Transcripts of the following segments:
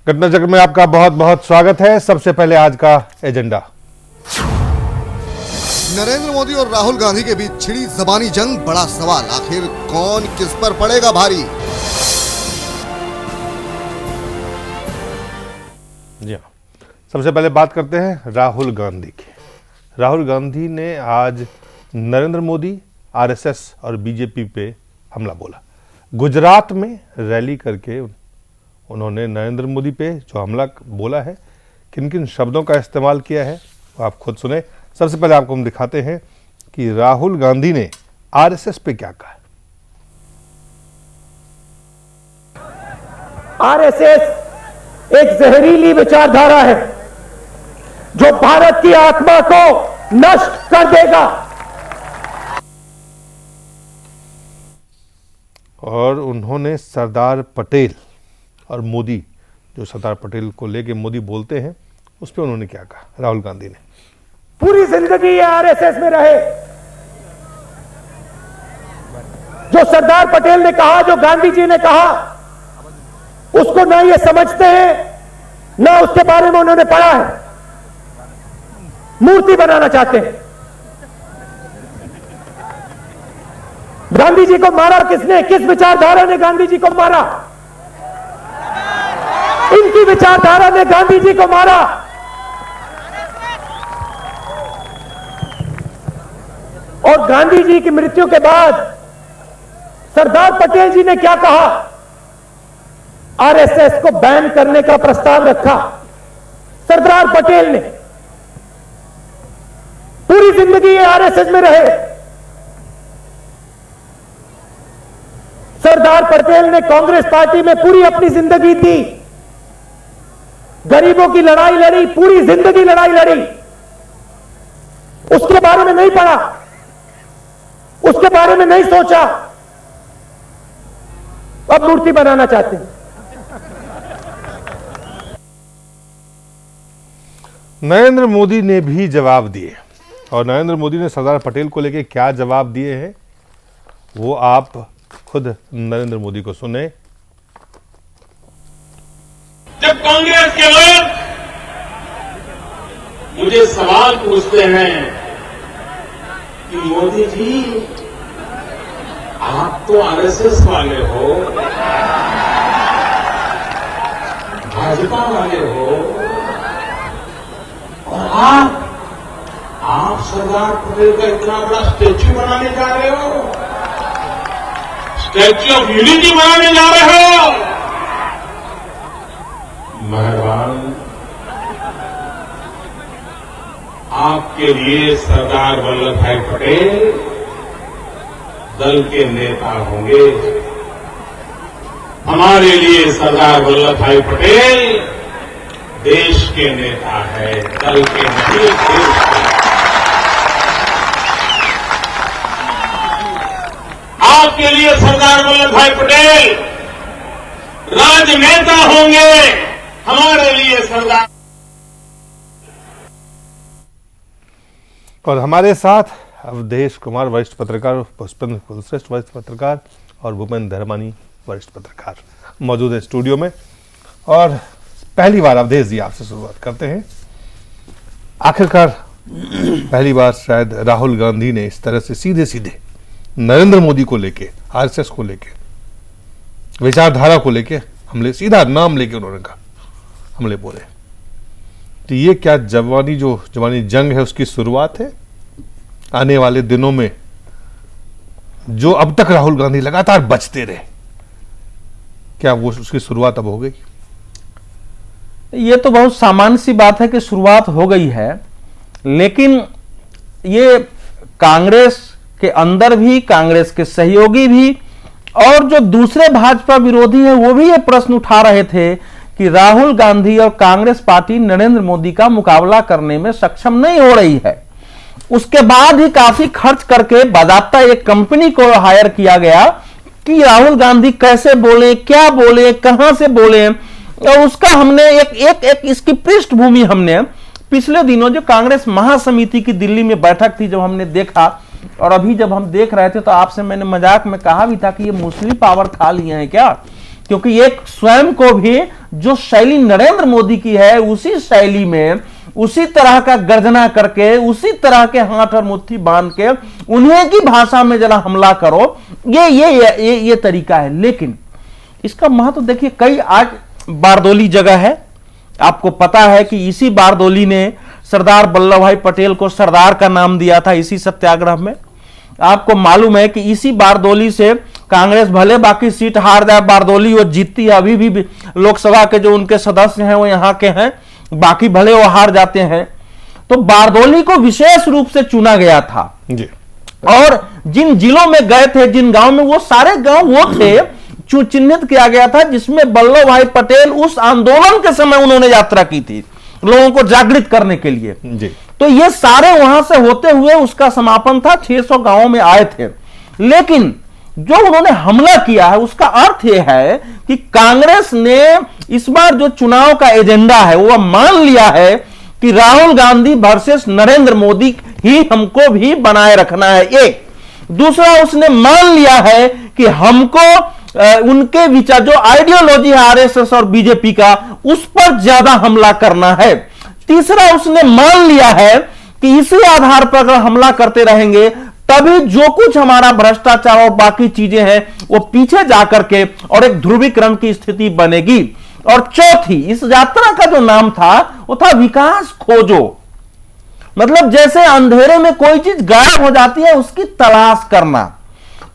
घटना चक्र में आपका बहुत बहुत स्वागत है। सबसे पहले आज का एजेंडा। नरेंद्र मोदी और राहुल गांधी के बीच छिड़ी ज़बानी जंग, बड़ा सवाल आखिर कौन किस पर पड़ेगा भारी। जी हाँ, सबसे पहले बात करते हैं राहुल गांधी की। राहुल गांधी ने आज नरेंद्र मोदी, आरएसएस और बीजेपी पे हमला बोला। गुजरात में रैली करके उन्होंने नरेंद्र मोदी पे जो हमला बोला है, किन किन शब्दों का इस्तेमाल किया है वो आप खुद सुने। सबसे पहले आपको हम दिखाते हैं कि राहुल गांधी ने आरएसएस पे क्या कहा। आरएसएस एक जहरीली विचारधारा है जो भारत की आत्मा को नष्ट कर देगा। और उन्होंने सरदार पटेल और मोदी, जो सरदार पटेल को लेके मोदी बोलते हैं, उस पर उन्होंने क्या कहा राहुल गांधी ने। पूरी जिंदगी ये आरएसएस में रहे। जो सरदार पटेल ने कहा, जो गांधी जी ने कहा, उसको ना ये समझते हैं ना उसके बारे में उन्होंने पढ़ा है। मूर्ति बनाना चाहते हैं। गांधी जी को मारा किसने? किस विचारधारा ने गांधी जी को मारा? इनकी विचारधारा ने गांधी जी को मारा। और गांधी जी की मृत्यु के बाद सरदार पटेल जी ने क्या कहा? आरएसएस को बैन करने का प्रस्ताव रखा सरदार पटेल ने। पूरी जिंदगी ये आरएसएस में रहे। सरदार पटेल ने कांग्रेस पार्टी में पूरी अपनी जिंदगी दी, गरीबों की लड़ाई लड़ी, पूरी जिंदगी लड़ाई लड़ी। उसके बारे में नहीं पढ़ा, उसके बारे में नहीं सोचा। अब मूर्ति बनाना चाहते हैं। नरेंद्र मोदी ने भी जवाब दिए, और नरेंद्र मोदी ने सरदार पटेल को लेके क्या जवाब दिए हैं वो आप खुद नरेंद्र मोदी को सुने। जब कांग्रेस के लोग मुझे सवाल पूछते हैं कि मोदी जी आप तो आरएसएस वाले हो, भाजपा वाले हो, और आप सरदार पटेल का इतना बड़ा स्टैच्यू बनाने जा रहे हो, स्टैच्यू ऑफ यूनिटी बनाने जा रहे हो। मेहरबान, आपके लिए सरदार वल्लभ भाई पटेल दल के नेता होंगे, हमारे लिए सरदार वल्लभ भाई पटेल देश के नेता है, दल के नहीं, देश के। आपके लिए सरदार वल्लभ भाई पटेल राजनेता होंगे, हमारे लिए सरदार। और हमारे साथ अवधेश कुमार वरिष्ठ पत्रकार, पुष्पेंद्र कुलश्रेष्ठ वरिष्ठ पत्रकार और भूपेंद्र धर्मानी वरिष्ठ पत्रकार मौजूद है स्टूडियो में। और पहली बार अवधेश जी आपसे शुरुआत करते हैं। आखिरकार पहली बार शायद राहुल गांधी ने इस तरह से सीधे सीधे नरेंद्र मोदी को लेके, आरएसएस को लेके, विचारधारा को लेके हमले, सीधा नाम लेके उन्होंने कहा, हमले बोले। तो ये क्या जवानी जंग है उसकी शुरुआत है? आने वाले दिनों में जो अब तक राहुल गांधी लगातार बचते रहे, क्या वो उसकी शुरुआत अब हो गई? ये तो बहुत सामान्य सी बात है कि शुरुआत हो गई है, लेकिन ये कांग्रेस के अंदर भी, कांग्रेस के सहयोगी भी और जो दूसरे भाजपा विरोधी हैं वो भी ये प्रश्न उठा रहे थे कि राहुल गांधी और कांग्रेस पार्टी नरेंद्र मोदी का मुकाबला करने में सक्षम नहीं हो रही है। उसके बाद ही काफी खर्च करके बाकायदा एक कंपनी को हायर किया गया कि राहुल गांधी कैसे बोले, क्या बोले, कहां से बोले, और उसका हमने एक इसकी पृष्ठभूमि हमने पिछले दिनों जो कांग्रेस महासमिति की दिल्ली में बैठक थी, जब हमने देखा, और अभी जब हम देख रहे थे तो आपसे मैंने मजाक में कहा भी था कि ये मुस्लिम पावर खा लिए हैं क्या, क्योंकि एक स्वयं को भी जो शैली नरेंद्र मोदी की है उसी शैली में, उसी तरह का गर्जना करके, उसी तरह के हाथ और मुट्ठी बांध के उन्हीं की भाषा में जरा हमला करो, ये तरीका है। लेकिन इसका महत्व देखिए, कई आज बारदोली जगह है, आपको पता है कि इसी बारदोली ने सरदार वल्लभ भाई पटेल को सरदार का नाम दिया था इसी सत्याग्रह में। आपको मालूम है कि इसी बारदोली से कांग्रेस भले बाकी सीट हार जाए, बारदोली वो जीतती है, अभी भी लोकसभा के जो उनके सदस्य हैं वो यहाँ के हैं, बाकी भले वो हार जाते हैं। तो बारदोली को विशेष रूप से चुना गया था जी। और जिन जिलों में गए थे, जिन गांव में, वो सारे गांव वो थे चिन्हित किया गया था जिसमें वल्लभ भाई पटेल उस आंदोलन के समय उन्होंने यात्रा की थी लोगों को जागृत करने के लिए जी। तो ये सारे वहां से होते हुए उसका समापन था, 600 गांवों में आए थे। लेकिन जो उन्होंने हमला किया है उसका अर्थ यह है कि कांग्रेस ने इस बार जो चुनाव का एजेंडा है वो मान लिया है कि राहुल गांधी वर्सेस नरेंद्र मोदी ही हमको भी बनाए रखना है। एक दूसरा, उसने मान लिया है कि हमको उनके विचार, जो आइडियोलॉजी है आरएसएस और बीजेपी का, उस पर ज्यादा हमला करना है। तीसरा, उसने मान लिया है कि इसी आधार पर अगर हमला करते रहेंगे तभी जो कुछ हमारा भ्रष्टाचार और बाकी चीजें हैं वो पीछे जाकर के और एक ध्रुवीकरण की स्थिति बनेगी। और चौथी, इस यात्रा का जो नाम था वो था विकास खोजो, मतलब जैसे अंधेरे में कोई चीज गायब हो जाती है उसकी तलाश करना।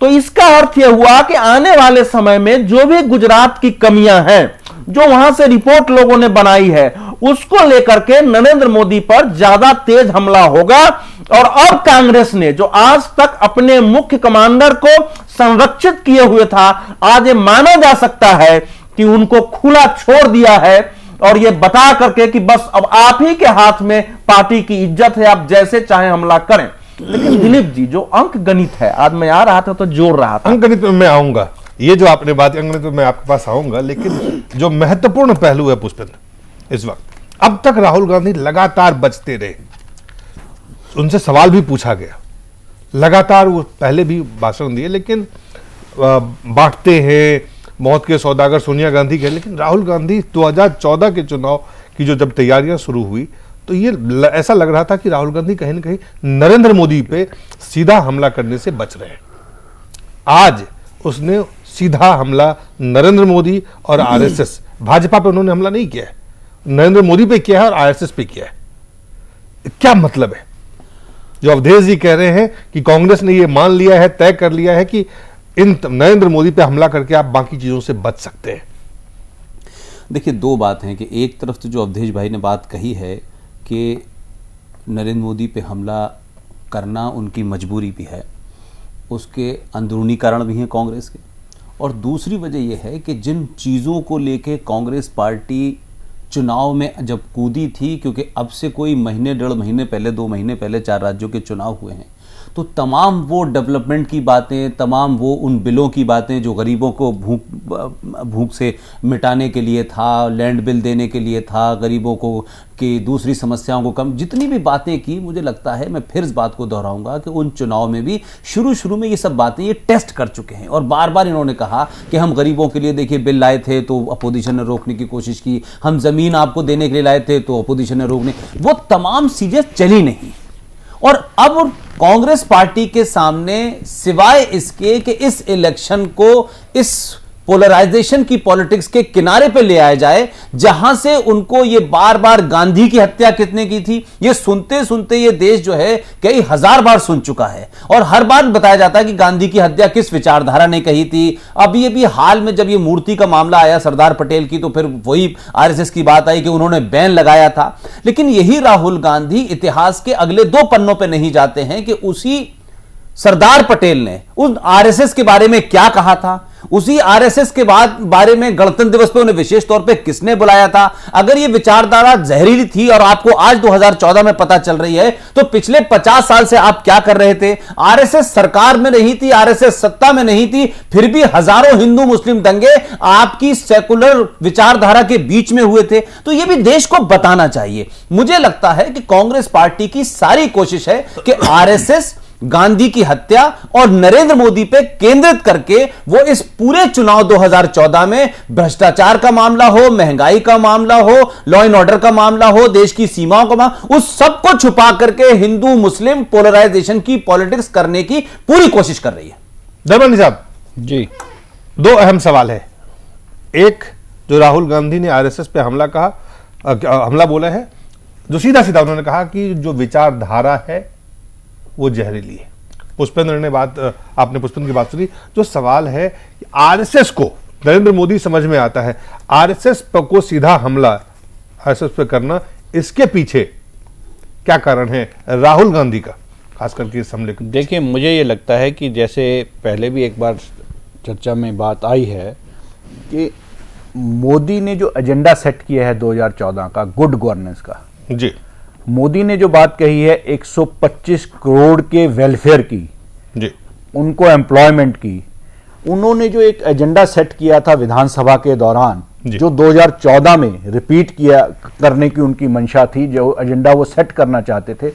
तो इसका अर्थ यह हुआ कि आने वाले समय में जो भी गुजरात की कमियां हैं, जो वहां से रिपोर्ट लोगों ने बनाई है, उसको लेकर के नरेंद्र मोदी पर ज्यादा तेज हमला होगा। और अब कांग्रेस ने जो आज तक अपने मुख्य कमांडर को संरक्षित किए हुए था, आज ये माना जा सकता है कि उनको खुला छोड़ दिया है और ये बता करके कि बस अब आप ही के हाथ में पार्टी की इज्जत है, आप जैसे चाहे हमला करें। लेकिन दिलीप जी, जो अंक गणित है, आज मैं आ रहा था तो जोड़ रहा था, अंक गणित में मैं आऊंगा, ये जो आपने बात अंक गणित में मैं आपके पास आऊंगा, लेकिन जो महत्वपूर्ण पहलू है पुष्पेंद्र, इस वक्त अब तक राहुल गांधी लगातार बचते रहे, उनसे सवाल भी पूछा गया, लगातार वो पहले भी भाषण दिए, लेकिन बांटते हैं, मौत के सौदागर सोनिया गांधी के। लेकिन राहुल गांधी 2014 के चुनाव की जो जब तैयारियां शुरू हुई तो ये ऐसा लग रहा था कि राहुल गांधी कहीं ना कहीं नरेंद्र मोदी पे सीधा हमला करने से बच रहे हैं। आज उसने सीधा हमला नरेंद्र मोदी और आरएसएस, भाजपा पे उन्होंने हमला नहीं किया है, नरेंद्र मोदी पे किया है और आरएसएस पे किया है। क्या मतलब है जो अवधेश जी कह रहे हैं कि कांग्रेस ने ये मान लिया है, तय कर लिया है कि इन नरेंद्र मोदी पे हमला करके आप बाकी चीजों से बच सकते हैं? देखिए, दो बात हैं कि एक तरफ तो जो अवधेश भाई ने बात कही है कि नरेंद्र मोदी पे हमला करना उनकी मजबूरी भी है, उसके अंदरूनी कारण भी हैं कांग्रेस के, और दूसरी वजह यह है कि जिन चीज़ों को लेके कांग्रेस पार्टी चुनाव में जब कूदी थी, क्योंकि अब से कोई महीने, 1.5 महीने पहले, 2 महीने पहले 4 राज्यों के चुनाव हुए हैं, तो तमाम वो डेवलपमेंट की बातें, तमाम वो उन बिलों की बातें जो गरीबों को भूख से मिटाने के लिए था, लैंड बिल देने के लिए था, गरीबों को की दूसरी समस्याओं को कम, जितनी भी बातें की, मुझे लगता है, मैं फिर इस बात को दोहराऊंगा कि उन चुनाव में भी शुरू में ये सब बातें ये टेस्ट कर चुके हैं। और बार बार इन्होंने कहा कि हम गरीबों के लिए देखिए बिल लाए थे तो अपोजिशन ने रोकने की कोशिश की, हम जमीन आपको देने के लिए लाए थे तो अपोजिशन ने रोकने, वो तमाम चीजें चली नहीं। और अब कांग्रेस पार्टी के सामने सिवाय इसके कि इस इलेक्शन को इस पोलराइजेशन की पॉलिटिक्स के किनारे पे ले आया जाए, जहां से उनको ये बार बार गांधी की हत्या कितने की थी, ये सुनते सुनते ये देश जो है कई हजार बार सुन चुका है, और हर बार बताया जाता है कि गांधी की हत्या किस विचारधारा ने कही थी। अब ये भी हाल में जब ये मूर्ति का मामला आया सरदार पटेल की, तो फिर वही आरएसएस की बात आई कि उन्होंने बैन लगाया था। लेकिन यही राहुल गांधी इतिहास के अगले 2 पन्नों पर नहीं जाते हैं कि उसी सरदार पटेल ने उन आरएसएस के बारे में क्या कहा था, उसी आरएसएस के बारे में गणतंत्र दिवस पे उन्हें विशेष तौर पे किसने बुलाया था। अगर ये विचारधारा जहरीली थी और आपको आज 2014 में पता चल रही है, तो पिछले 50 साल से आप क्या कर रहे थे? आरएसएस सरकार में नहीं थी, आरएसएस सत्ता में नहीं थी, फिर भी हजारों हिंदू मुस्लिम दंगे आपकी सेकुलर विचारधारा के बीच में हुए थे। तो ये भी देश को बताना चाहिए। मुझे लगता है कि कांग्रेस पार्टी की सारी कोशिश है कि आरएसएस गांधी की हत्या और नरेंद्र मोदी पे केंद्रित करके वो इस पूरे चुनाव 2014 में भ्रष्टाचार का मामला हो, महंगाई का मामला हो, लॉ एंड ऑर्डर का मामला हो, देश की सीमाओं का मामला, उस सबको छुपा करके हिंदू मुस्लिम पोलराइजेशन की पॉलिटिक्स करने की पूरी कोशिश कर रही है। धर्मानी साहब जी, दो अहम सवाल है। एक, जो राहुल गांधी ने आरएसएस पे हमला बोला है, जो सीधा सीधा उन्होंने कहा कि जो विचारधारा है वो जहरीली है। पुष्पेंद्र ने आपने पुष्पेंद्र की बात सुनी। जो सवाल है कि आरएसएस को नरेंद्र मोदी समझ में आता है, आरएसएस को सीधा हमला आरएसएस पे करना, इसके पीछे क्या कारण है राहुल गांधी का, खास करके इस हमले को? देखिए, मुझे ये लगता है कि जैसे पहले भी एक बार चर्चा में बात आई है कि मोदी ने जो एजेंडा सेट किया है 2014 का, गुड गवर्नेंस का, जी, मोदी ने जो बात कही है 125 करोड़ के वेलफेयर की, जी, उनको एम्प्लॉयमेंट की, उन्होंने जो एक एजेंडा सेट किया था विधानसभा के दौरान, जो 2014 में रिपीट किया करने की उनकी मंशा थी, जो एजेंडा वो सेट करना चाहते थे,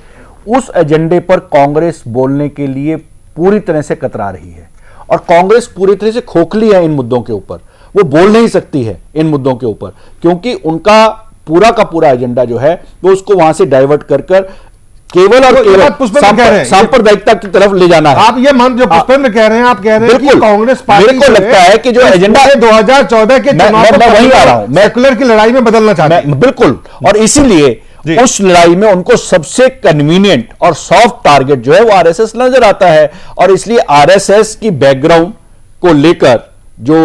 उस एजेंडे पर कांग्रेस बोलने के लिए पूरी तरह से कतरा रही है। और कांग्रेस पूरी तरह से खोखली है इन मुद्दों के ऊपर, वो बोल नहीं सकती है इन मुद्दों के ऊपर, क्योंकि उनका पूरा का पूरा एजेंडा जो है वो उसको वहां से डाइवर्ट कर केवल और केवल सांप्रदायिकता की तरफ ले जाना है। आप ये मान, जो पुष्पेंद्र कह रहे हैं, आप कह रहे हैं कि कांग्रेस पार्टी, मेरे को लगता है कि जो एजेंडा 2014 के चुनाव मैं वहीं आ रहा हूं, मैं सेकुलर की लड़ाई में बदलना चाहता हूं। बिल्कुल, और इसीलिए उस लड़ाई में उनको सबसे कन्वीनियंट और सॉफ्ट टारगेट जो है वो आरएसएस नजर आता है। और इसलिए आरएसएस की बैकग्राउंड को लेकर जो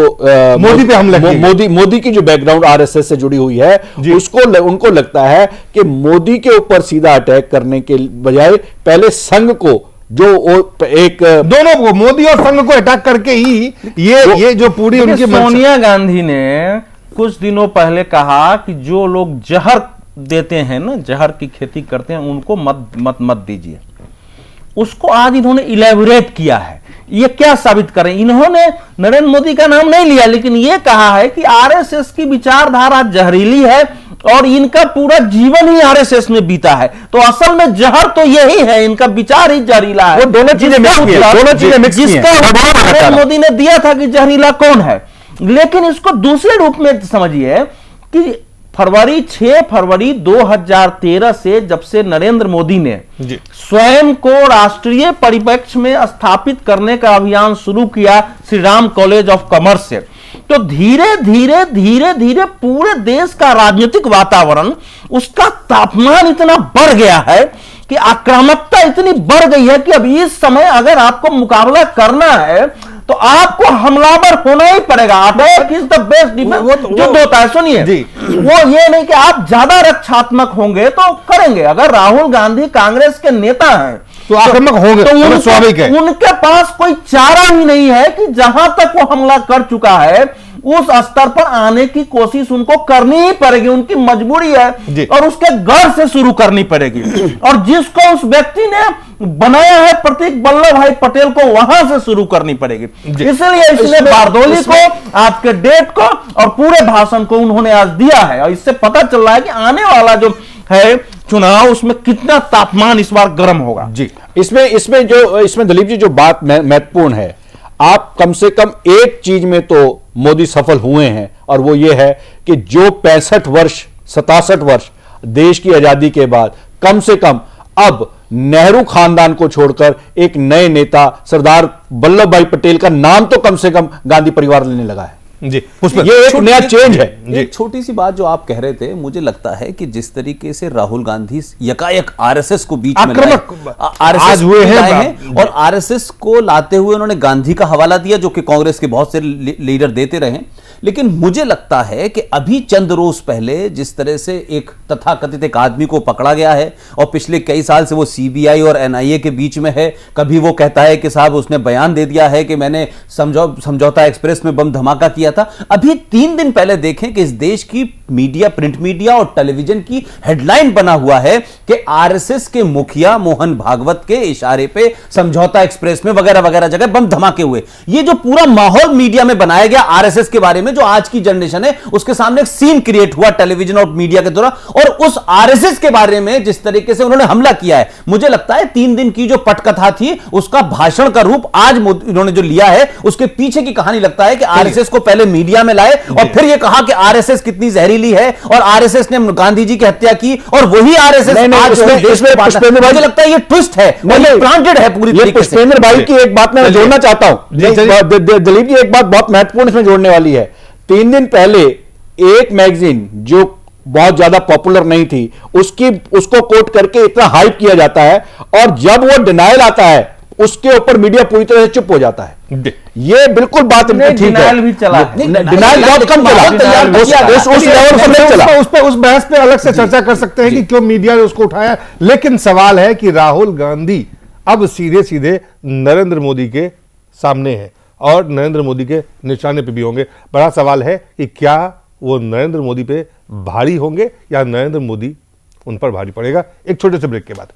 मोदी पे हमला किया, मोदी की जो बैकग्राउंड आरएसएस से जुड़ी हुई है, उनको लगता है कि मोदी के ऊपर सीधा अटैक करने के बजाय पहले संघ को, जो एक दोनों को, मोदी और संघ को अटैक करके ही ये जो पूरी उनकी सोनिया गांधी ने कुछ दिनों पहले कहा कि जो लोग जहर देते हैं ना, जहर की खेती करते हैं, उनको मत दीजिए। उसको आज इन्होंने इलेबोरेट किया है। ये क्या साबित करें? इन्होंने नरेंद्र मोदी का नाम नहीं लिया, लेकिन ये कहा है कि आरएसएस की विचारधारा जहरीली है और इनका पूरा जीवन ही आरएसएस में बीता है। तो असल में जहर तो यही है, इनका विचार ही जहरीला है। वो दोनों चीजें मिक्स की हैं। जिसका नरेंद्र मोदी ने दिया था कि जहरीला कौन है, लेकिन इसको दूसरे रूप में समझिए कि 6 फरवरी 2013 से, जब से नरेंद्र मोदी ने स्वयं को राष्ट्रीय परिप्रेक्ष्य में स्थापित करने का अभियान शुरू किया Shri Ram college of commerce से, तो धीरे धीरे पूरे देश का राजनीतिक वातावरण, उसका तापमान इतना बढ़ गया है कि आक्रामकता इतनी बढ़ गई है कि अब इस समय अगर आपको मुकाबला करना है तो आपको हमलावर होना ही पड़ेगा। Attack is the best defence युद्ध होता है। सुनिए, वो ये नहीं कि आप ज्यादा रक्षात्मक होंगे तो करेंगे। अगर राहुल गांधी कांग्रेस के नेता हैं तो आक्रामक होंगे, तो स्वाभाविक है। उनके पास कोई चारा ही नहीं है कि जहां तक वो हमला कर चुका है उस स्तर पर आने की कोशिश उनको करनी ही पड़ेगी, उनकी मजबूरी है और उसके घर से शुरू करनी पड़ेगी। और जिसको उस व्यक्ति ने बनाया है प्रतीक वल्लभ भाई पटेल को, वहां से शुरू करनी पड़ेगी। इसलिए इसने बारदोली को, आज के डेट को और पूरे भाषण को उन्होंने आज दिया है। और इससे पता चल रहा है कि आने वाला जो है चुनाव, उसमें कितना तापमान इस बार गर्म होगा। जी, इसमें दिलीप जी जो बात महत्वपूर्ण है, आप कम से कम एक चीज में तो मोदी सफल हुए हैं, और वो ये है कि जो 65 वर्ष 67 वर्ष देश की आजादी के बाद कम से कम अब नेहरू खानदान को छोड़कर एक नए नेता सरदार वल्लभ भाई पटेल का नाम तो कम से कम गांधी परिवार लेने लगा है। जी, ये एक नया चेंज है। एक छोटी सी बात जो आप कह रहे थे, मुझे लगता है कि जिस तरीके से राहुल गांधी यकायक आरएसएस को बीच में आज हुए हैं और आरएसएस को लाते हुए उन्होंने गांधी का हवाला दिया, जो कि कांग्रेस के बहुत से लीडर देते रहे। लेकिन मुझे लगता है कि अभी चंद रोज पहले जिस तरह से एक तथाकथित एक आदमी को पकड़ा गया है और पिछले कई साल से वो सीबीआई और एनआईए के बीच में है, कभी वो कहता है कि साहब उसने बयान दे दिया है कि मैंने समझौता एक्सप्रेस में बम धमाका किया किया था। अभी 3 दिन पहले देखें कि इस देश की मीडिया, प्रिंट मीडिया और टेलीविजन की हेडलाइन बना हुआ है कि आरएसएस के मुखिया मोहन भागवत के इशारे पे समझौता एक्सप्रेस में वगैरह वगैरह जगह बम धमाके हुए। ये जो पूरा माहौल मीडिया में बनाया गया आरएसएस के बारे में, जो आज की जनरेशन है उसके सामने एक सीन क्रिएट हुआ टेलीविजन और मीडिया के द्वारा, और उस आरएसएस के बारे में जिस तरीके से उन्होंने हमला किया है, मुझे लगता है 3 दिन की जो पटकथा थी उसका भाषण का रूप आज इन्होंने जो लिया है उसके पीछे की कहानी लगता है कि आरएसएस को पहले मीडिया में लाए और फिर यह कहा कि आरएसएस कितनी जहरीली है और आरएसएस ने गांधी जी की हत्या की और वही आरएसएस आज देश में मुझे लगता है ये ट्विस्ट है, प्लांटेड है पूरी तरीके से। पुष्पेंद्र भाई की एक बात मैं जोड़ना चाहता हूं, दलीप जी एक बात बहुत महत्वपूर्ण इसमें जोड़ने वाली है। 3 दिन पहले एक मैगजीन जो बहुत ज्यादा पॉपुलर नहीं थी उसको कोट करके इतना हाइप किया जाता है और जब वो डिनायल आता है उसके ऊपर मीडिया पूरी तरह से चुप हो जाता है। ये बिल्कुल बात ठीक है, डिनायल भी चला, डिनायल बहुत कम चला, उस लेवल पर नहीं चला। उस बहस पे अलग से चर्चा कर सकते हैं कि क्यों मीडिया ने उसको उठाया, लेकिन सवाल है कि राहुल गांधी अब सीधे सीधे नरेंद्र मोदी के सामने है और नरेंद्र मोदी के निशाने पे भी होंगे। बड़ा सवाल है कि क्या वो नरेंद्र मोदी पे भारी होंगे या नरेंद्र मोदी उन पर भारी पड़ेगा। एक छोटे से ब्रेक के बाद